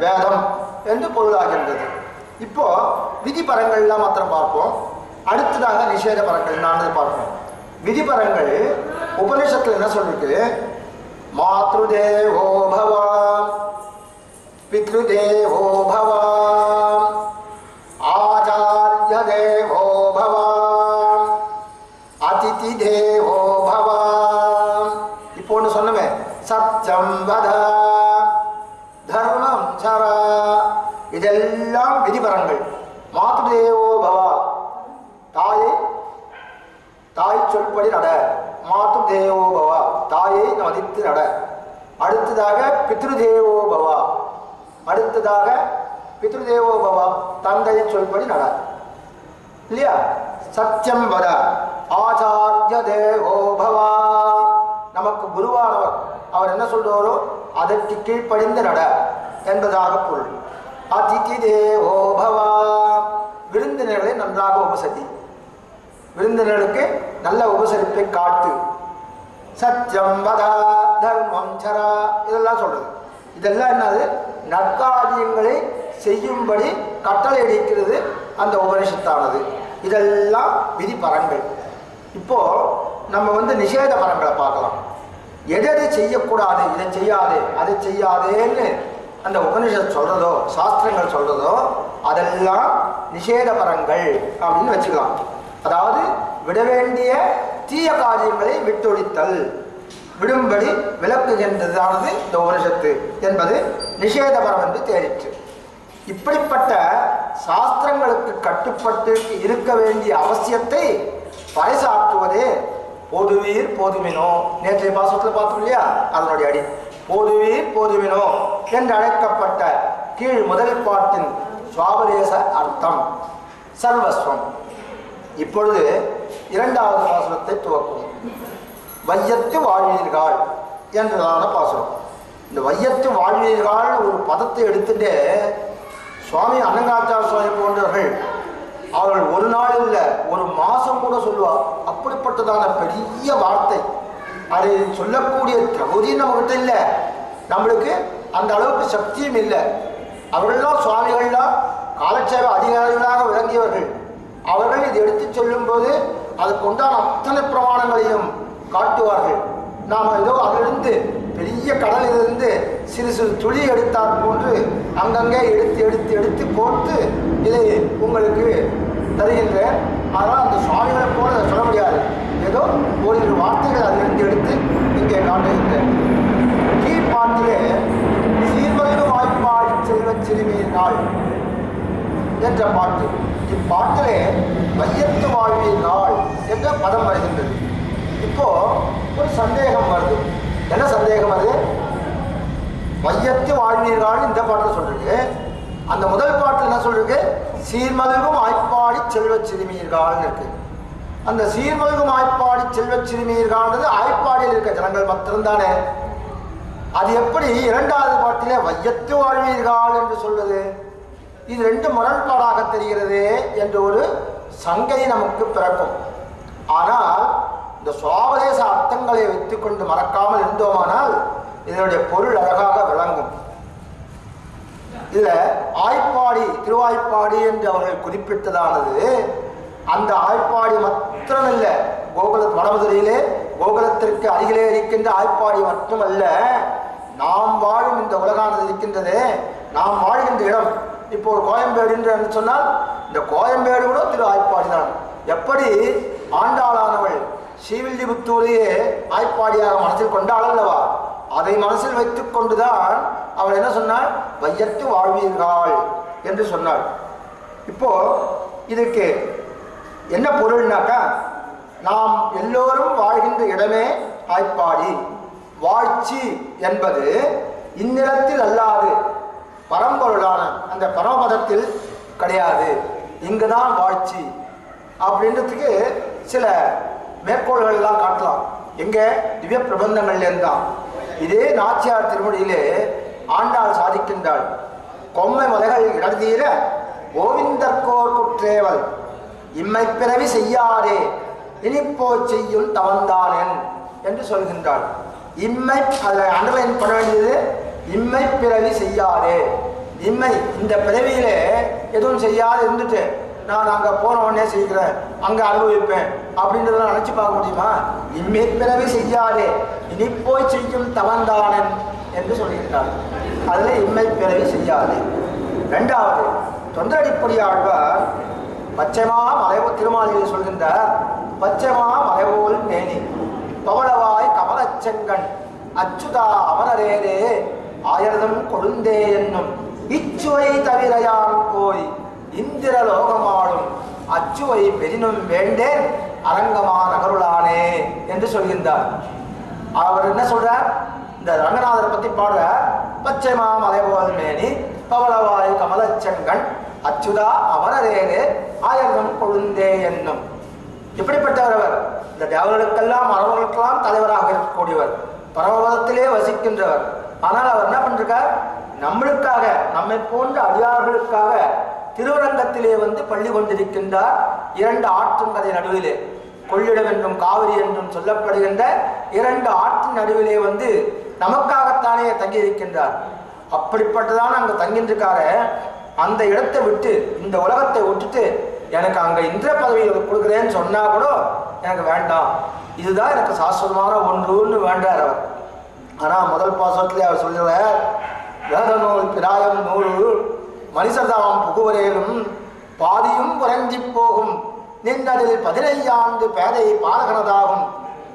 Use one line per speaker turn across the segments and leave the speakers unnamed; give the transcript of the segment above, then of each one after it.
வேதம் என்று பொருளாகின்றது. இப்போ விதிபரங்கள்லாம் மாத்திரம் பார்ப்போம். அடுத்ததாக நிஷேத பரங்கள் நான் பார்ப்போம். விதிபரங்கள் உபனிஷத்துல என்ன சொல்லிருக்கு? மாத்ருதேவோ பவ, பித்ருதேவோ பவ, ஆச்சார்ய தேவோ பவ, அதிதி தேவோ பவ. இப்போ ஒன்று சொன்னமே, சத்யம் வத, தர்மம் சர, இதெல்லாம் விதிபரங்கள். மாத்ருதேவோ பவ, தாய் சொல்படி நட. மாத்ரு தேவோ பவ, தாயை மதித்து நட. அடுத்ததாக பித்ருதேவோ பவ, அடுத்ததாக பித்ருதேவோ பவ, தந்தை சொல்படி நட. இல்லையா? சத்தியம் வத, ஆச்சார்ய தேவோ பவ, நமக்கு குருவானவர் அவர் என்ன சொல்றாரோ அதற்கு கீழ்ப்படிந்து நட என்பதாக பொருள். அதிதி தேவோ பவ, விருந்தினர்களை நன்றாக உபசரி, விருந்தினர்களுக்கு நல்ல உபசரிப்பை காட்டு. சத்தியம் வத, தர்மம் சர, இதெல்லாம் சொல்றது. இதெல்லாம் என்னது? நற்காரியங்களை செய்யும்படி கட்டளை அடிக்கிறது அந்த உபனிஷத்தானது. இதெல்லாம் விதிபரங்கள். இப்போ நம்ம நிஷேத பரங்களை பார்க்கலாம். எதை செய்யக்கூடாது, இதை செய்யாதே அதை செய்யாதேன்னு அந்த உபனிஷத் சொல்றதோ சாஸ்திரங்கள் சொல்றதோ அதெல்லாம் நிஷேத பரங்கள் அப்படின்னு வச்சுக்கலாம். அதாவது விட வேண்டிய தீய காரியங்களை விட்டொழித்தல், விடும்படி விளக்குகின்றதானது இந்த உபனிஷத்து என்பது நிஷேதபரம் என்று தேறிற்று. இப்படிப்பட்ட சாஸ்திரங்களுக்கு கட்டுப்பட்டு இருக்க வேண்டிய அவசியத்தை பறைசாற்றுவதே போதுவீர் போதுமினோ. நேற்றைய பாசத்தில் பார்த்தோம் இல்லையா? அதனுடைய அடி போதுவீர் போதுமினோ என்று அழைக்கப்பட்ட கீழ் முதல் பாட்டின் சுவாபதேச அர்த்தம் சர்வஸ்வம். இப்பொழுது இரண்டாவது பாசுரத்தை துவக்கும். வையத்து வாழ்வீர்கள் என்றதான பாசுரம். இந்த வையத்து வாழ்வீர்கள் ஒரு பதத்தை எடுத்துட்டு சுவாமி அன்னங்காச்சார சுவாமி போன்றவர்கள் அவர்கள் ஒரு நாள் இல்லை ஒரு மாதம் கூட சொல்லுவார். அப்படிப்பட்டதான பெரிய வார்த்தை. அதை சொல்லக்கூடிய தகுதி நம்மகிட்ட இல்லை, நம்மளுக்கு அந்த அளவுக்கு சக்தியும் இல்லை. அவர்கள்லாம் சுவாமிகள்லாம் காலட்சேப அதிகாரிகளாக விளங்கியவர்கள். அவர்கள் இதை எடுத்து சொல்லும் போது அதுக்கு உண்டான அத்தனை பிரமாணங்களையும் காட்டுவார்கள். நாம் ஏதோ அதிலிருந்து பெரிய கடலிலிருந்து சிறு சிறு துளி எடுத்தார் போன்று அங்கங்கே எடுத்து எடுத்து எடுத்து கோர்த்து இதை உங்களுக்கு தருகின்றேன். அதனால் அந்த சுவாமிகளை போல அதை சொல்ல முடியாது. ஏதோ ஓரிரு வார்த்தைகள் அதிலிருந்து எடுத்து இங்கே காட்டுகின்றேன். கீழ்பாட்டிலே சீர்வயது வாய்ப்பாடி செல்வ சிறுமியினால் என்ற பாட்டு. இப்பாட்டிலே வையத்து வாழ்வீர்கள் என்ற பதம் வருகின்றது. இப்போ ஒரு சந்தேகம் வருது. என்ன சந்தேகம் அது? வையத்து வாழ்வீர்கள் இந்த பாட்டில் சொல்றது. அந்த முதல் பாட்டில் என்ன சொல்றது? சீர்மல்கும் ஆய்ப்பாடி செல்வ சிறுமியர்கள் இருக்கு. அந்த சீர்மல்கும் ஆய்ப்பாடி செல்வ சிறுமியர்கள் ஆய்ப்பாடியில் இருக்க ஜனங்கள் மாத்திரம்தானே. அது எப்படி இரண்டாவது பாட்டிலே வையத்து வாழ்வீர்கள் என்று சொல்வது? இது ரெண்டு முரண்பாடாக தெரிகிறது என்று ஒரு சங்கை நமக்கு பிறக்கும். ஆனால் இந்த சுவாபதேச அர்த்தங்களை வைத்துக்கொண்டு மறக்காமல் இருந்தோமானால் இதனுடைய பொருள் அழகாக விளங்கும். இதுல ஆய்ப்பாடி திருவாய்ப்பாடி என்று அவர்கள் குறிப்பிட்டதானது அந்த ஆய்ப்பாடி மாத்திரமல்ல, கோகுல வடமதுரையிலே கோகுலத்திற்கு அருகிலே இருக்கின்ற ஆய்ப்பாடி மட்டுமல்ல, நாம் வாழும் இந்த உலகானது இருக்கின்றது. நாம் வாழ்கின்ற இடம் இப்போ ஒரு கோயம்பேடு என்று சொன்னால் இந்த கோயம்பேடு கூட திரு ஆய்ப்பாடி தான். எப்படி ஆண்டாளானவள் ஸ்ரீவில்லிபுத்தூரையே ஆய்ப்பாடியாக மனசில் கொண்டாள் அல்லவா? அதை மனசில் வைத்துக் கொண்டுதான் அவள் என்ன சொன்னாள்? வையத்து வாழ்வீர்கள் என்று சொன்னாள். இப்போ இதுக்கு என்ன பொருள்னாக்கா, நாம் எல்லோரும் வாழ்கின்ற இடமே ஆய்ப்பாடி. வாழ்ச்சி என்பது இந்நிலத்தில் அல்லாது பரம்பொருளான அந்த பரமபதத்தில் கிடையாது, இங்குதான் வாழ்ச்சி அப்படின்றதுக்கு சில மேற்கோள்கள் எல்லாம் காட்டலாம். எங்க திவ்ய பிரபந்தங்கள்லேருந்து தான். இதே நாச்சியார் திருமொழியிலே ஆண்டாள் சாதிக்கின்றாள். கொம்மை மலைகள் இடர்தீர கோவிந்தர்கோர் குற்றேவல் இம்மை பிறவி செய்யாதே இனிப்போ செய்யும் தவந்தானேன் என்று சொல்கின்றாள். இம்மை, அதில் அண்டர்லைன் பண்ண வேண்டியது இம்மை பிறவி செய்யாதே. இம்மை இந்த பிறவியிலே எதுவும் செய்யாது இருந்துட்டு நான் அங்கே போன உடனே செய்கிறேன், அங்கே அனுபவிப்பேன் அப்படின்றதெல்லாம் நினச்சி பார்க்க முடியுமா? இம்மை பிறவி செய்யாதே இனி போய் செய்யும் தவந்தானன் என்று சொல்லியிருந்தார். அதில் இம்மை பிறவி செய்யாதே. ரெண்டாவது, தொண்டரடிப்படி ஆழ்வார் பச்சைமா மலைவோ திருமாலியில் சொல்கின்றார். பச்சைமா மலைவோல் மேனி பவளவாய் கமலச்செங்கண் அச்சுதா அமரரேரே ஆயிரதம் கொழுந்தே என்னும் இச்சுவை தவிரையான் போய் இந்திர லோகமாடும் அச்சுவை பெரினும் வேண்டேன் அரங்கமா நகருளானே என்று சொல்கின்றார். அவர் என்ன சொல்றார்? இந்த ரங்கநாதரை பத்தி பாடுற பச்சைமா மலைவோல் மேனி பவளவாய் கமலச்செங்கண் அச்சுதா அமரரேரே ஆயிரம் கொழுந்தே என்னும். இப்படிப்பட்டவர் அவர். இந்த தேவர்களுக்கெல்லாம் மரபர்களுக்கெல்லாம் தலைவராக இருக்கக்கூடியவர், பரமபதத்திலே வசிக்கின்றவர். ஆனால் அவர் என்ன பண்றார்? நம்மளுக்காக, நம்மை போன்ற அடியார்களுக்காக திருவரங்கத்திலே வந்து பள்ளி கொண்டிருக்கின்றார். இரண்டு ஆற்றுங்கரை நடுவிலே, கொள்ளிடம் என்றும் காவிரி என்றும் சொல்லப்படுகின்ற இரண்டு ஆற்றின் நடுவிலே வந்து நமக்காகத்தானே தங்கியிருக்கின்றார். அப்படிப்பட்டதான் அங்க தங்கின்றிருக்காரு. அந்த இடத்தை விட்டு, இந்த உலகத்தை விட்டுட்டு எனக்கு அங்க இந்திர பதவி கொடுக்குறேன்னு சொன்னா கூட எனக்கு வேண்டாம், இதுதான் எனக்கு சாஸ்வதமான ஒன்றுன்னு வேண்டார் அவர். ஆனா முதல் பாசத்திலே அவர் சொல்லுவார், வேத நூல் பிராயம் நூறு மனிதர்தாம் புகுவரேலும் பாதியும் உறங்கி போகும் நின்றதில் 15 ஆண்டு பேதை பாலகனதாகும்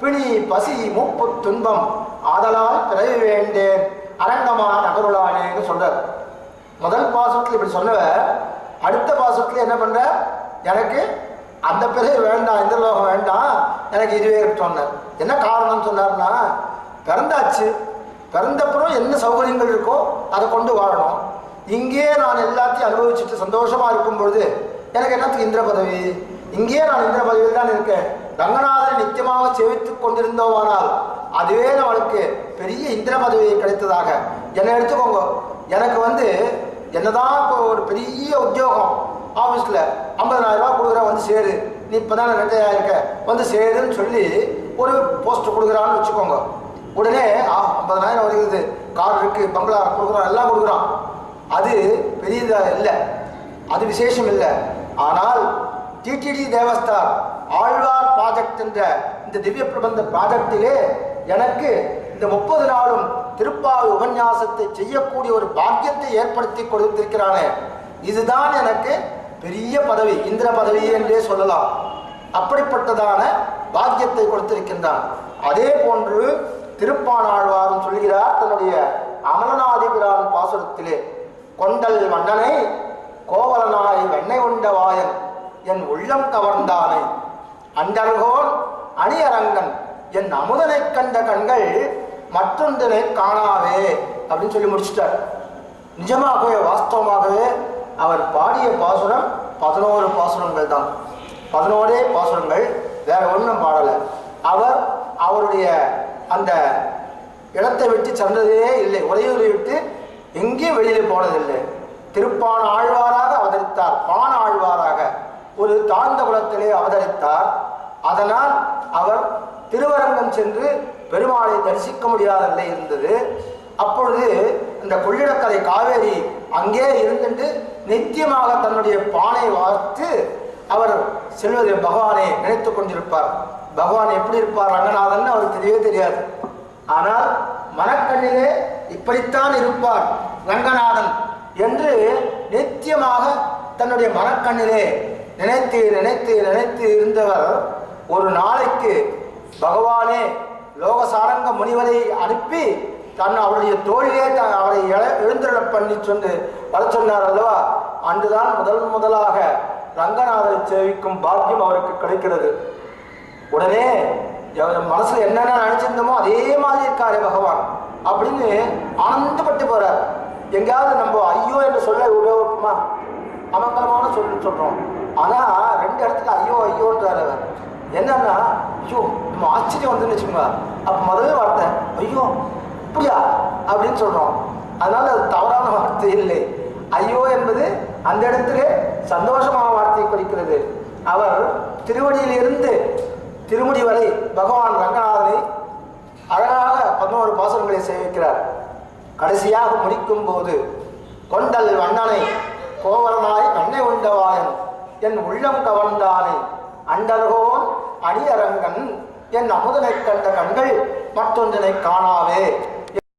பிணி பசி மூப்பு துன்பம் ஆதலால் பிறவி வேண்டேன் அரங்கமா நகருளானேன்னு சொல்றார். முதல் பாசத்தில் இப்படி சொன்னவர் அடுத்த பாசத்துல என்ன பண்ற? எனக்கு அந்த பிறகு வேண்டாம், இந்த லோகம் வேண்டாம், எனக்கு இதுவே சொன்னார். என்ன காரணம் சொன்னார்னா, பிறந்தாச்சு, பிறந்தப்புறம் என்ன சௌகரியங்கள் இருக்கோ அதை கொண்டு வாழணும். இங்கே நான் எல்லாத்தையும் அனுபவிச்சுட்டு சந்தோஷமா இருக்கும் பொழுது எனக்கு என்னத்துக்கு இந்திர பதவி? இங்கே நான் இந்திர பதவியில் தான் இருக்கேன். ரங்கநாதனை நித்தியமாக சேவித்துக் கொண்டிருந்தோமானால் அதுவே நம்மளுக்கு பெரிய இந்திர பதவி கிடைத்ததாக என்னை எடுத்துக்கோங்க. எனக்கு வந்து என்னதான் இப்போ ஒரு பெரிய உத்தியோகம், ஆஃபீஸில் 50,000 ரூபா கொடுக்குற, வந்து சேரு, நீ இப்போ தான் 2,000 இருக்க, வந்து சேருன்னு சொல்லி ஒரு போஸ்ட் கொடுக்குறான்னு வச்சுக்கோங்க. உடனே 50,000 வருகிறது, கார் இருக்குது, பங்களா கொடுக்குறோம், எல்லாம் கொடுக்குறான். அது பெரியதாக இல்லை, அது விசேஷம் இல்லை. ஆனால் டிடிடி தேவஸ்தார் ஆழ்வார் ப்ராஜெக்ட் என்ற இந்த திவ்ய பிரபந்த ப்ராஜெக்டிலே எனக்கு இந்த 30 நாளும் திருப்பாவை உபன்யாசத்தை செய்யக்கூடிய ஒரு பாக்கியத்தை ஏற்படுத்தி கொடுத்திருக்கிறானே, இதுதான் எனக்கு பெரிய பதவி, இந்திர பதவி என்றே சொல்லலாம். அப்படிப்பட்டதான பாக்கியத்தை கொடுத்திருக்கின்றான். அதே போன்று திருப்பானாழ்வாரும் சொல்கிறார் தன்னுடைய அமலநாதிபிரான் பாசுரத்திலே, கொண்டல் மன்னனை கோவலனாய் வெண்ணை உண்ட வாயன் என் உள்ளம் கவர்ந்தானை அண்டர்கோன் அணியரங்கன் என் அமுதனை கண்ட கண்கள் மற்றொன்றனை காணாவே அப்படின்னு சொல்லி முடிச்சிட்டார். நிஜமாகவே வாஸ்தவமாகவே அவர் பாடிய பாசுரம் 11 பாசுரங்கள் தான். 11 பாசுரங்கள், வேற ஒன்றும் பாடலை. அவர் அவருடைய அந்த இடத்தை விட்டு சென்றதே இல்லை, உறையூரை விட்டு எங்கேயும் வெளியில் போனதில்லை. திருப்பான ஆழ்வாராக அவதரித்தார், பான ஆழ்வாராக ஒரு தாழ்ந்த குலத்திலே அவதரித்தார். அதனால் அவர் திருவரங்கம் சென்று பெருமாளை தரிசிக்க முடியாத நிலை இருந்தது. அப்பொழுது இந்த கொள்ளிடக்கரை காவேரி அங்கே இருந்துட்டு நித்தியமாக தன்னுடைய பானை வார்த்து அவர் செல்வதை பகவானை நினைத்து கொண்டிருப்பார். பகவான் எப்படி இருப்பார் ரங்கநாதன் அவருக்கு தெரியவே தெரியாது. ஆனால் மனக்கண்ணிலே இப்படித்தான் இருப்பார் ரங்கநாதன் என்று நித்தியமாக தன்னுடைய மனக்கண்ணிலே நினைத்து நினைத்து நினைத்து இருந்தவர் ஒரு நாளைக்கு பகவானே லோகசாரங்க முனிவரை அனுப்பி அவருடைய தோழிலே அவரை எழுந்தருள பண்ணி வர சொன்னார் அல்லவா. அன்றுதான் முதலாக ரங்கநாதரை சேவிக்கும் பாக்கியம் அவருக்கு கிடைக்கிறது. உடனே மனசுல என்னென்ன நினைச்சிருந்தோமோ அதே மாதிரி இருக்காரு பகவான் அப்படின்னு ஆனந்தப்பட்டு போறார். எங்கேயாவது நம்ம ஐயோ என்று சொல்ல உபயோகமா அமங்கலமான சொல்றோம். ஆனா 2 இடத்துல ஐயோ ஐயோன்றார் அவர். என்னன்னா, ஐயோ நம்ம ஆச்சரியம் வந்துன்னு வச்சுக்கோங்க, அப்ப முதலே வார்த்தை ஐயோ அப்படியா அப்படின்னு சொல்றோம். அதனால அது தவறான வார்த்தை இல்லை. ஐயோ என்பது அந்த இடத்துல சந்தோஷமான வார்த்தையை குறிக்கிறது. அவர் திருவடியிலிருந்து திருமுடி வரை பகவான் ரங்கநாதனை அழகாக 11 பாசுரங்களை சேவிக்கிறார். கடைசியாக முடிக்கும் போது கொண்டல் வண்ணனை கோவலனாய் கண்ணை உண்டவாயன் என் உள்ளம் கவர்ந்தானே அண்டர்கோன் அணியரங்கன் என் அமுதனை கண்ட கண்கள் மற்றொன்றினை காணாவே